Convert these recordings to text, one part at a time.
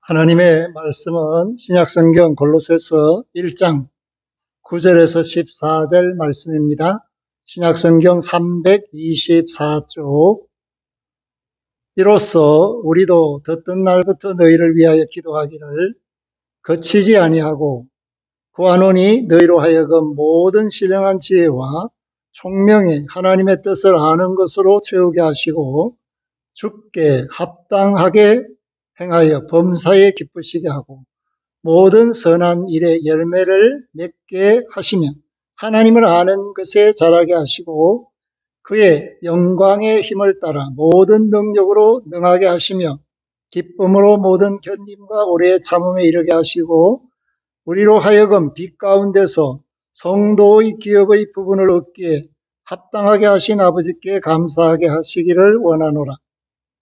하나님의 말씀은 신약성경 골로새서 1장 9절에서 14절 말씀입니다. 신약성경 324쪽. 이로써 우리도 듣던 날부터 너희를 위하여 기도하기를 거치지 아니하고 구하노니 너희로 하여금 모든 신령한 지혜와 총명에 하나님의 뜻을 아는 것으로 채우게 하시고 주께 합당하게 행하여 범사에 기쁘시게 하고 모든 선한 일의 열매를 맺게 하시며 하나님을 아는 것에 자라게 하시고 그의 영광의 힘을 따라 모든 능력으로 능하게 하시며 기쁨으로 모든 견딤과 오래 참음에 이르게 하시고 우리로 하여금 빛 가운데서 성도의 기업의 부분을 얻기에 합당하게 하신 아버지께 감사하게 하시기를 원하노라.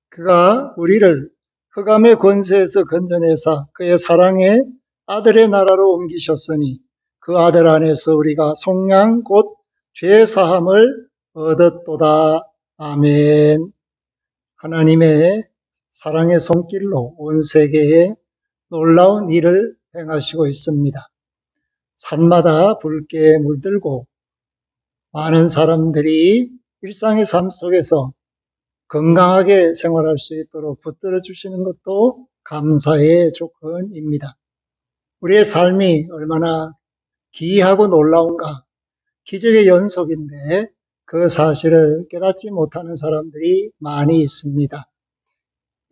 그가 우리를 흑암의 권세에서 건져내사 그의 사랑의 아들의 나라로 옮기셨으니 그 아들 안에서 우리가 속량 곧 죄사함을 얻었도다. 아멘. 하나님의 사랑의 손길로 온 세계에 놀라운 일을 행하시고 있습니다. 산마다 붉게 물들고 많은 사람들이 일상의 삶 속에서 건강하게 생활할 수 있도록 붙들어 주시는 것도 감사의 조건입니다. 우리의 삶이 얼마나 기이하고 놀라운가, 기적의 연속인데 그 사실을 깨닫지 못하는 사람들이 많이 있습니다.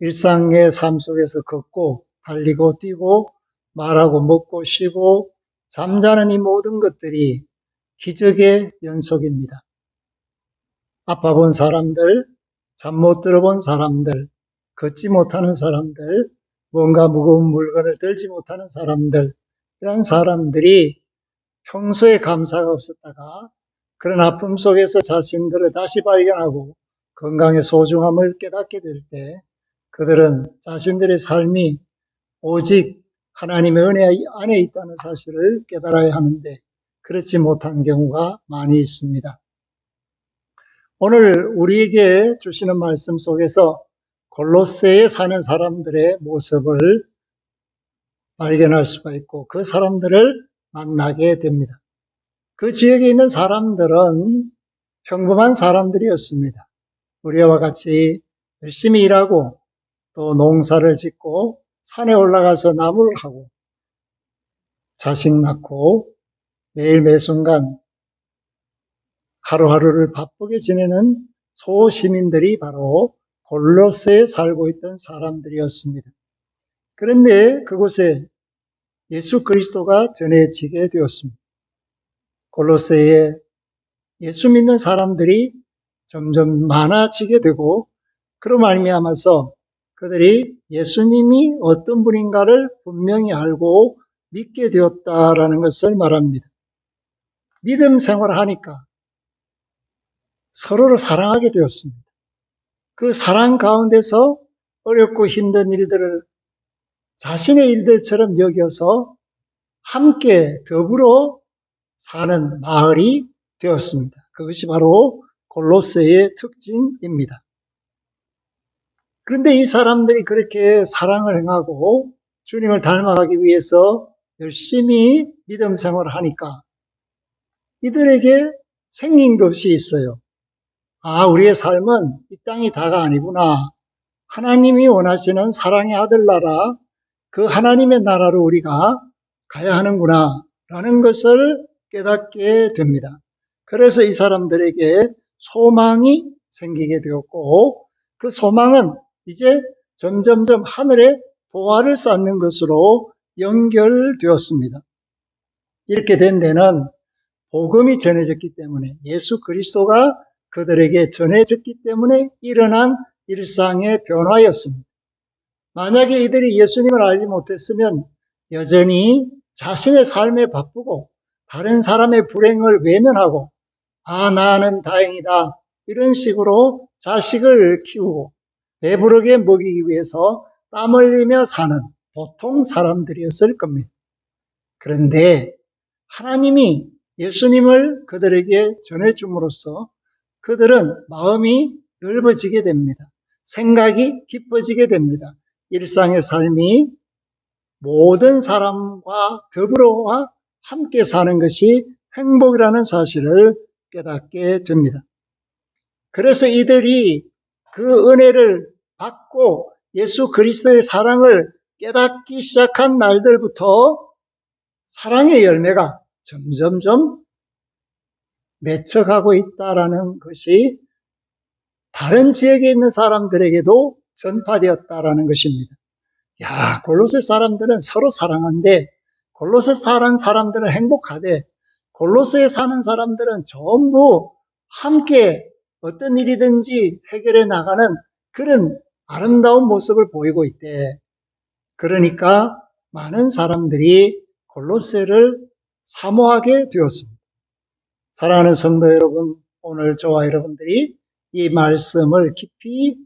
일상의 삶 속에서 걷고 달리고 뛰고 말하고 먹고 쉬고 잠자는 이 모든 것들이 기적의 연속입니다. 아파본 사람들, 잠 못 들어본 사람들, 걷지 못하는 사람들, 뭔가 무거운 물건을 들지 못하는 사람들, 이런 사람들이 평소에 감사가 없었다가 그런 아픔 속에서 자신들을 다시 발견하고 건강의 소중함을 깨닫게 될 때 그들은 자신들의 삶이 오직 하나님의 은혜 안에 있다는 사실을 깨달아야 하는데 그렇지 못한 경우가 많이 있습니다. 오늘 우리에게 주시는 말씀 속에서 골로새에 사는 사람들의 모습을 발견할 수가 있고 그 사람들을 만나게 됩니다. 그 지역에 있는 사람들은 평범한 사람들이었습니다. 우리와 같이 열심히 일하고 또 농사를 짓고 산에 올라가서 나무를 하고 자식 낳고 매일 매순간 하루하루를 바쁘게 지내는 소시민들이 바로 골로새에 살고 있던 사람들이었습니다. 그런데 그곳에 예수 그리스도가 전해지게 되었습니다. 골로새에 예수 믿는 사람들이 점점 많아지게 되고 그로 말미암아서 그들이 예수님이 어떤 분인가를 분명히 알고 믿게 되었다라는 것을 말합니다. 믿음 생활을 하니까 서로를 사랑하게 되었습니다. 그 사랑 가운데서 어렵고 힘든 일들을 자신의 일들처럼 여겨서 함께 더불어 사는 마을이 되었습니다. 그것이 바로 골로새의 특징입니다. 그런데 이 사람들이 그렇게 사랑을 행하고 주님을 닮아가기 위해서 열심히 믿음 생활을 하니까 이들에게 생긴 것이 있어요. 아, 우리의 삶은 이 땅이 다가 아니구나. 하나님이 원하시는 사랑의 아들 나라, 그 하나님의 나라로 우리가 가야 하는구나 라는 것을 깨닫게 됩니다. 그래서 이 사람들에게 소망이 생기게 되었고 그 소망은 이제 점점점 하늘에 보화를 쌓는 것으로 연결되었습니다. 이렇게 된 데는 복음이 전해졌기 때문에 예수 그리스도가 그들에게 전해졌기 때문에 일어난 일상의 변화였습니다. 만약에 이들이 예수님을 알지 못했으면 여전히 자신의 삶에 바쁘고 다른 사람의 불행을 외면하고 아, 나는 다행이다 이런 식으로 자식을 키우고 배부르게 먹이기 위해서 땀 흘리며 사는 보통 사람들이었을 겁니다. 그런데 하나님이 예수님을 그들에게 전해줌으로써 그들은 마음이 넓어지게 됩니다. 생각이 깊어지게 됩니다. 일상의 삶이 모든 사람과 더불어와 함께 사는 것이 행복이라는 사실을 깨닫게 됩니다. 그래서 이들이 그 은혜를 받고 예수 그리스도의 사랑을 깨닫기 시작한 날들부터 사랑의 열매가 점점점 맺혀가고 있다라는 것이 다른 지역에 있는 사람들에게도 전파되었다라는 것입니다. 야, 골로새 사람들은 서로 사랑한데, 골로새 사는 사람들은 행복하되, 골로새에 사는 사람들은 전부 함께 어떤 일이든지 해결해 나가는 그런 아름다운 모습을 보이고 있대. 그러니까 많은 사람들이 골로새를 사모하게 되었습니다. 사랑하는 성도 여러분, 오늘 저와 여러분들이 이 말씀을 깊이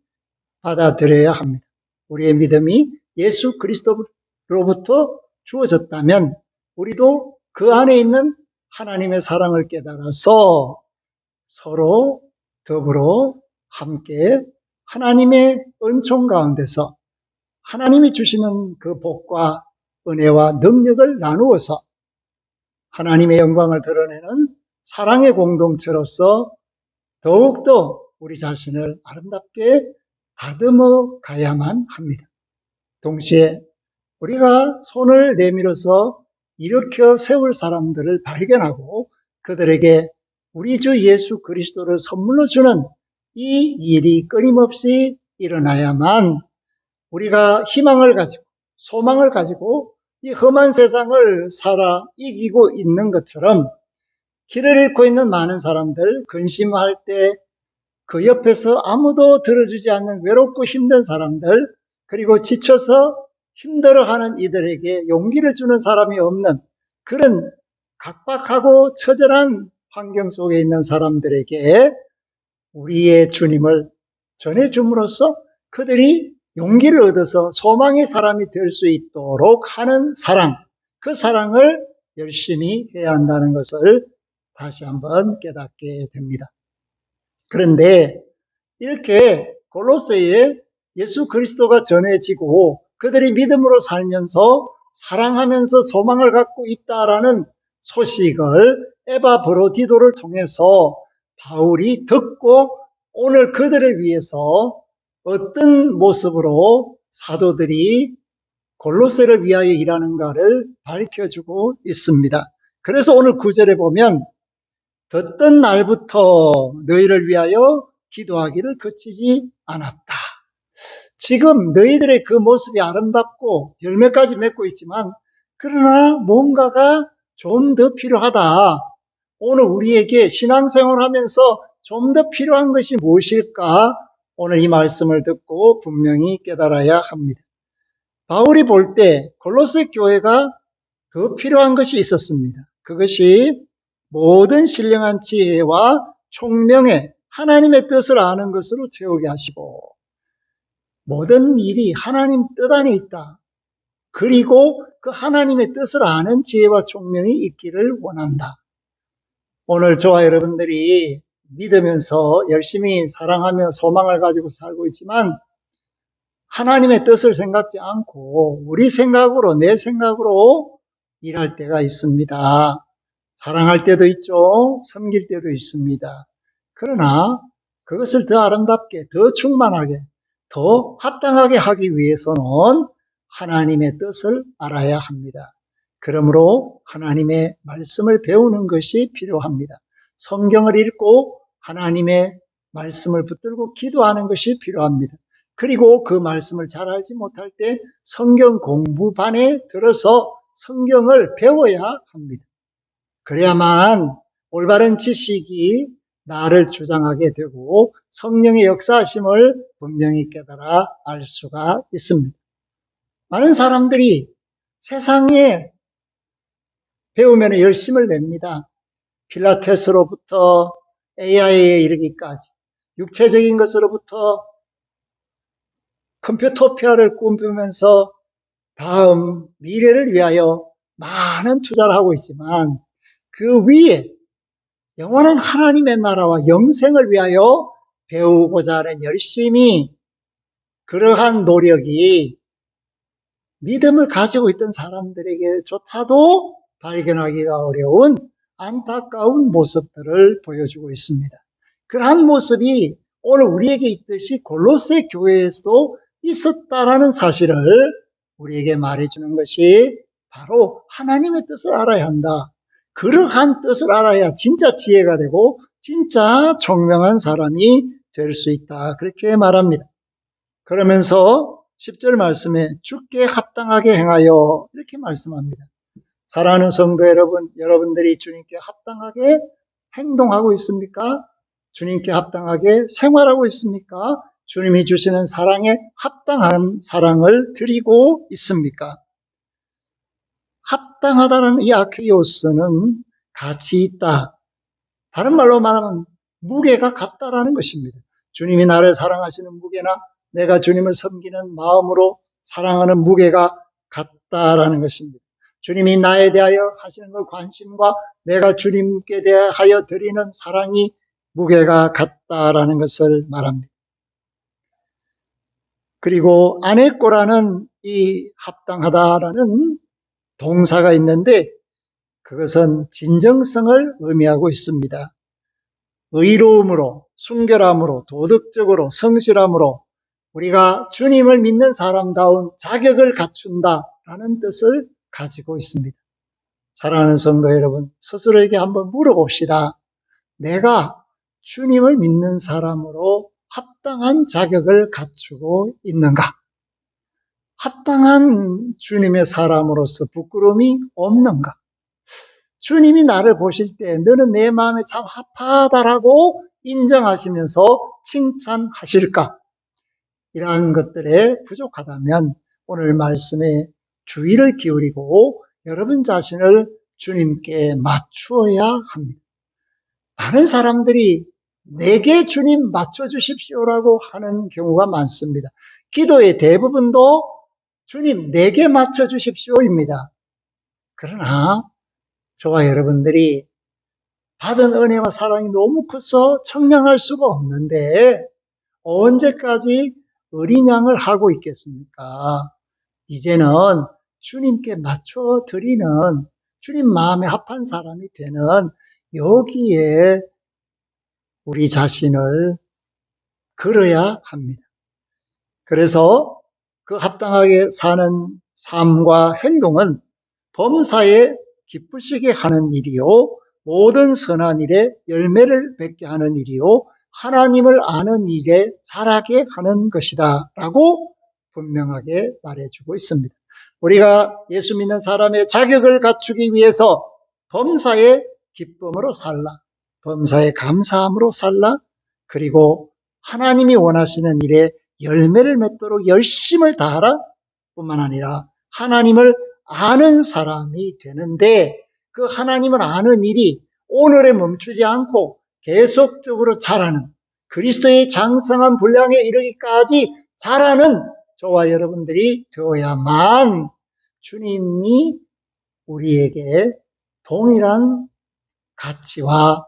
받아들여야 합니다. 우리의 믿음이 예수 그리스도로부터 주어졌다면 우리도 그 안에 있는 하나님의 사랑을 깨달아서 서로 더불어 함께 하나님의 은총 가운데서 하나님이 주시는 그 복과 은혜와 능력을 나누어서 하나님의 영광을 드러내는 사랑의 공동체로서 더욱더 우리 자신을 아름답게 다듬어 가야만 합니다. 동시에 우리가 손을 내밀어서 일으켜 세울 사람들을 발견하고 그들에게 우리 주 예수 그리스도를 선물로 주는 이 일이 끊임없이 일어나야만 우리가 희망을 가지고 소망을 가지고 이 험한 세상을 살아 이기고 있는 것처럼 길을 잃고 있는 많은 사람들, 근심할 때 그 옆에서 아무도 들어주지 않는 외롭고 힘든 사람들, 그리고 지쳐서 힘들어하는 이들에게 용기를 주는 사람이 없는 그런 각박하고 처절한 환경 속에 있는 사람들에게 우리의 주님을 전해줌으로써 그들이 용기를 얻어서 소망의 사람이 될 수 있도록 하는 사랑, 그 사랑을 열심히 해야 한다는 것을 다시 한번 깨닫게 됩니다. 그런데 이렇게 골로새에 예수 그리스도가 전해지고 그들이 믿음으로 살면서 사랑하면서 소망을 갖고 있다라는 소식을 에바브로디도를 통해서 바울이 듣고 오늘 그들을 위해서 어떤 모습으로 사도들이 골로새를 위하여 일하는가를 밝혀주고 있습니다. 그래서 오늘 9절에 보면 듣던 날부터 너희를 위하여 기도하기를 그치지 않았다. 지금 너희들의 그 모습이 아름답고 열매까지 맺고 있지만 그러나 뭔가가 좀 더 필요하다. 오늘 우리에게 신앙생활을 하면서 좀 더 필요한 것이 무엇일까? 오늘 이 말씀을 듣고 분명히 깨달아야 합니다. 바울이 볼 때 골로새 교회가 더 필요한 것이 있었습니다. 그것이 모든 신령한 지혜와 총명에 하나님의 뜻을 아는 것으로 채우게 하시고 모든 일이 하나님 뜻 안에 있다. 그리고 그 하나님의 뜻을 아는 지혜와 총명이 있기를 원한다. 오늘 저와 여러분들이 믿으면서 열심히 사랑하며 소망을 가지고 살고 있지만 하나님의 뜻을 생각지 않고 우리 생각으로 내 생각으로 일할 때가 있습니다. 사랑할 때도 있죠. 섬길 때도 있습니다. 그러나 그것을 더 아름답게, 더 충만하게, 더 합당하게 하기 위해서는 하나님의 뜻을 알아야 합니다. 그러므로 하나님의 말씀을 배우는 것이 필요합니다. 성경을 읽고 하나님의 말씀을 붙들고 기도하는 것이 필요합니다. 그리고 그 말씀을 잘 알지 못할 때 성경 공부반에 들어서 성경을 배워야 합니다. 그래야만 올바른 지식이 나를 주장하게 되고 성령의 역사하심을 분명히 깨달아 알 수가 있습니다. 많은 사람들이 세상에 배우면 열심을 냅니다. 필라테스로부터 AI에 이르기까지 육체적인 것으로부터 컴퓨토피아를 꿈꾸면서 다음 미래를 위하여 많은 투자를 하고 있지만 그 위에 영원한 하나님의 나라와 영생을 위하여 배우고자 하는 열심히 그러한 노력이 믿음을 가지고 있던 사람들에게조차도 발견하기가 어려운 안타까운 모습들을 보여주고 있습니다. 그러한 모습이 오늘 우리에게 있듯이 골로새 교회에서도 있었다라는 사실을 우리에게 말해주는 것이 바로 하나님의 뜻을 알아야 한다. 그러한 뜻을 알아야 진짜 지혜가 되고 진짜 총명한 사람이 될 수 있다. 그렇게 말합니다. 그러면서 10절 말씀에 주께 합당하게 행하여 이렇게 말씀합니다. 사랑하는 성도 여러분, 여러분들이 주님께 합당하게 행동하고 있습니까? 주님께 합당하게 생활하고 있습니까? 주님이 주시는 사랑에 합당한 사랑을 드리고 있습니까? 합당하다는 이 아크리오스는 가치 있다. 다른 말로 말하면 무게가 같다라는 것입니다. 주님이 나를 사랑하시는 무게나 내가 주님을 섬기는 마음으로 사랑하는 무게가 같다라는 것입니다. 주님이 나에 대하여 하시는 그 관심과 내가 주님께 대하여 드리는 사랑이 무게가 같다라는 것을 말합니다. 그리고 아네꼬라는 이 합당하다라는 동사가 있는데 그것은 진정성을 의미하고 있습니다. 의로움으로, 순결함으로, 도덕적으로, 성실함으로 우리가 주님을 믿는 사람다운 자격을 갖춘다라는 뜻을 가지고 있습니다. 사랑하는 성도 여러분, 스스로에게 한번 물어봅시다. 내가 주님을 믿는 사람으로 합당한 자격을 갖추고 있는가? 합당한 주님의 사람으로서 부끄러움이 없는가? 주님이 나를 보실 때 너는 내 마음에 참 합하다라고 인정하시면서 칭찬하실까? 이러한 것들에 부족하다면 오늘 말씀에 주의를 기울이고 여러분 자신을 주님께 맞추어야 합니다. 많은 사람들이 내게 주님 맞춰주십시오라고 하는 경우가 많습니다. 기도의 대부분도 주님 내게 맞춰주십시오입니다. 그러나 저와 여러분들이 받은 은혜와 사랑이 너무 커서 청량할 수가 없는데 언제까지 어린 양을 하고 있겠습니까? 이제는 주님께 맞춰드리는 주님 마음에 합한 사람이 되는 여기에 우리 자신을 걸어야 합니다. 그래서 그 합당하게 사는 삶과 행동은 범사에 기쁘시게 하는 일이요 모든 선한 일에 열매를 맺게 하는 일이요 하나님을 아는 일에 자라게 하는 것이다 라고 분명하게 말해주고 있습니다. 우리가 예수 믿는 사람의 자격을 갖추기 위해서 범사에 기쁨으로 살라, 범사에 감사함으로 살라, 그리고 하나님이 원하시는 일에 열매를 맺도록 열심을 다하라 뿐만 아니라 하나님을 아는 사람이 되는데 그 하나님을 아는 일이 오늘에 멈추지 않고 계속적으로 자라는 그리스도의 장성한 분량에 이르기까지 자라는 저와 여러분들이 되어야만 주님이 우리에게 동일한 가치와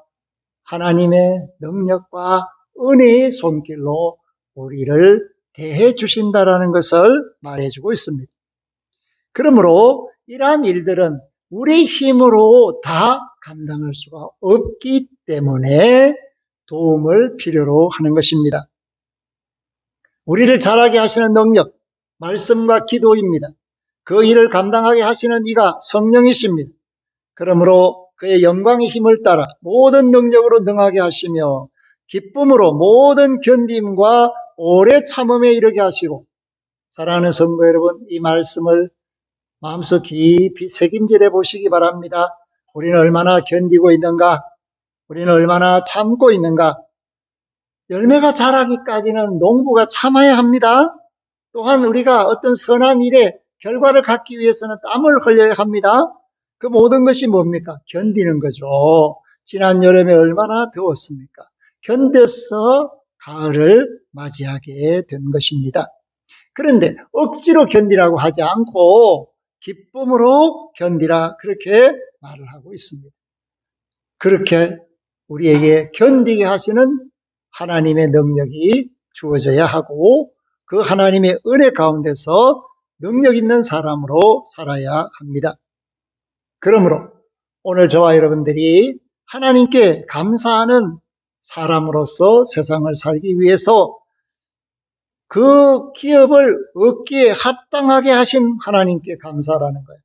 하나님의 능력과 은혜의 손길로 우리를 대해 주신다라는 것을 말해주고 있습니다. 그러므로 이러한 일들은 우리 힘으로 다 감당할 수가 없기 때문에 도움을 필요로 하는 것입니다. 우리를 자라게 하시는 능력, 말씀과 기도입니다. 그 일을 감당하게 하시는 이가 성령이십니다. 그러므로 그의 영광의 힘을 따라 모든 능력으로 능하게 하시며 기쁨으로 모든 견딤과 오래 참음에 이르게 하시고 사랑하는 성도 여러분, 이 말씀을 마음속 깊이 새김질해 보시기 바랍니다. 우리는 얼마나 견디고 있는가? 우리는 얼마나 참고 있는가? 열매가 자라기까지는 농부가 참아야 합니다. 또한 우리가 어떤 선한 일에 결과를 갖기 위해서는 땀을 흘려야 합니다. 그 모든 것이 뭡니까? 견디는 거죠. 지난 여름에 얼마나 더웠습니까? 견뎌서 가을을 맞이하게 된 것입니다. 그런데 억지로 견디라고 하지 않고 기쁨으로 견디라 그렇게 말을 하고 있습니다. 그렇게 우리에게 견디게 하시는 하나님의 능력이 주어져야 하고 그 하나님의 은혜 가운데서 능력 있는 사람으로 살아야 합니다. 그러므로 오늘 저와 여러분들이 하나님께 감사하는 사람으로서 세상을 살기 위해서 그 기업을 얻기에 합당하게 하신 하나님께 감사라는 거예요.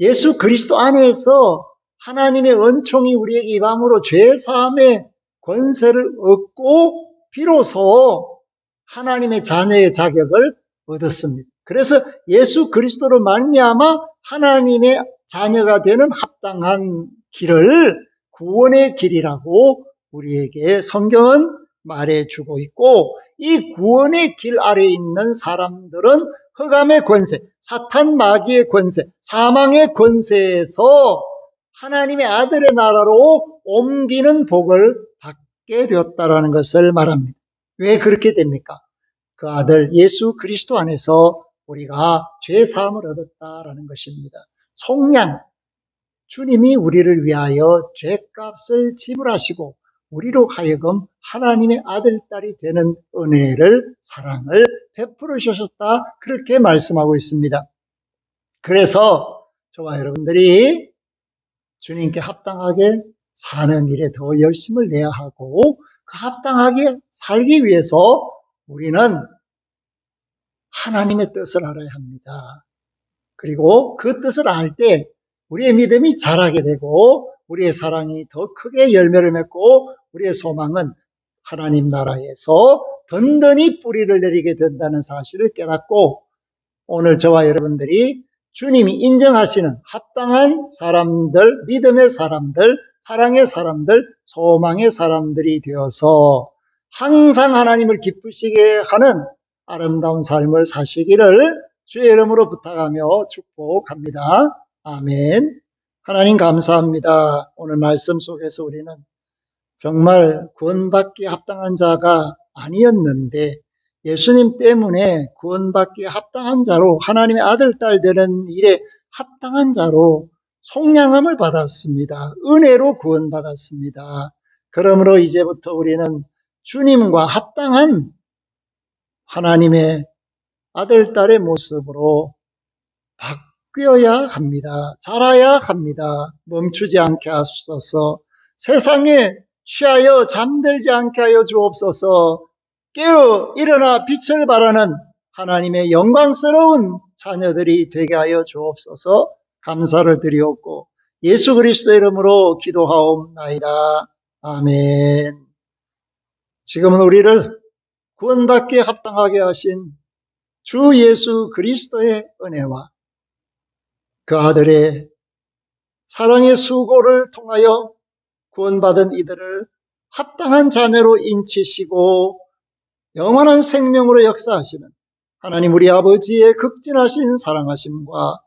예수 그리스도 안에서 하나님의 은총이 우리에게 임함으로 죄사함의 권세를 얻고 비로소 하나님의 자녀의 자격을 얻었습니다. 그래서 예수 그리스도로 말미암아 하나님의 자녀가 되는 합당한 길을 구원의 길이라고 우리에게 성경은 말해주고 있고, 이 구원의 길 아래에 있는 사람들은 흑암의 권세, 사탄 마귀의 권세, 사망의 권세에서 하나님의 아들의 나라로 옮기는 복을 받게 되었다라는 것을 말합니다. 왜 그렇게 됩니까? 그 아들 예수 그리스도 안에서 우리가 죄 사함을 얻었다라는 것입니다. 속량, 주님이 우리를 위하여 죄값을 지불하시고 우리로 하여금 하나님의 아들, 딸이 되는 은혜를, 사랑을 베풀어 주셨다, 그렇게 말씀하고 있습니다. 그래서 저와 여러분들이 주님께 합당하게 사는 일에 더 열심을 내야 하고, 그 합당하게 살기 위해서 우리는 하나님의 뜻을 알아야 합니다. 그리고 그 뜻을 알 때 우리의 믿음이 자라게 되고 우리의 사랑이 더 크게 열매를 맺고 우리의 소망은 하나님 나라에서 든든히 뿌리를 내리게 된다는 사실을 깨닫고, 오늘 저와 여러분들이 주님이 인정하시는 합당한 사람들, 믿음의 사람들, 사랑의 사람들, 소망의 사람들이 되어서 항상 하나님을 기쁘시게 하는 아름다운 삶을 사시기를 주의 이름으로 부탁하며 축복합니다. 아멘. 하나님 감사합니다. 오늘 말씀 속에서 우리는 정말 구원받기에 합당한 자가 아니었는데 예수님 때문에 구원받기에 합당한 자로, 하나님의 아들, 딸 되는 일에 합당한 자로 속량함을 받았습니다. 은혜로 구원받았습니다. 그러므로 이제부터 우리는 주님과 합당한 하나님의 아들, 딸의 모습으로 바뀌어야 합니다. 자라야 합니다. 멈추지 않게 하소서. 세상에 취하여 잠들지 않게 하여 주옵소서. 깨어 일어나 빛을 발하는 하나님의 영광스러운 자녀들이 되게 하여 주옵소서. 감사를 드리옵고 예수 그리스도 이름으로 기도하옵나이다. 아멘. 지금은 우리를 구원받기에 합당하게 하신 주 예수 그리스도의 은혜와 그 아들의 사랑의 수고를 통하여 구원받은 이들을 합당한 자녀로 인치시고 영원한 생명으로 역사하시는 하나님 우리 아버지의 극진하신 사랑하심과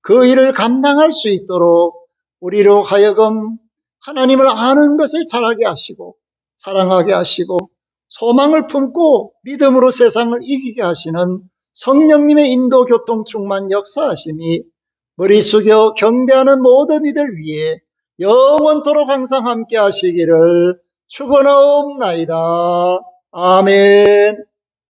그 일을 감당할 수 있도록 우리로 하여금 하나님을 아는 것을 잘하게 하시고 사랑하게 하시고 소망을 품고 믿음으로 세상을 이기게 하시는 성령님의 인도 교통 충만 역사하심이 머리 숙여 경배하는 모든 이들 위에 영원토록 항상 함께 하시기를 축원하옵나이다. 아멘.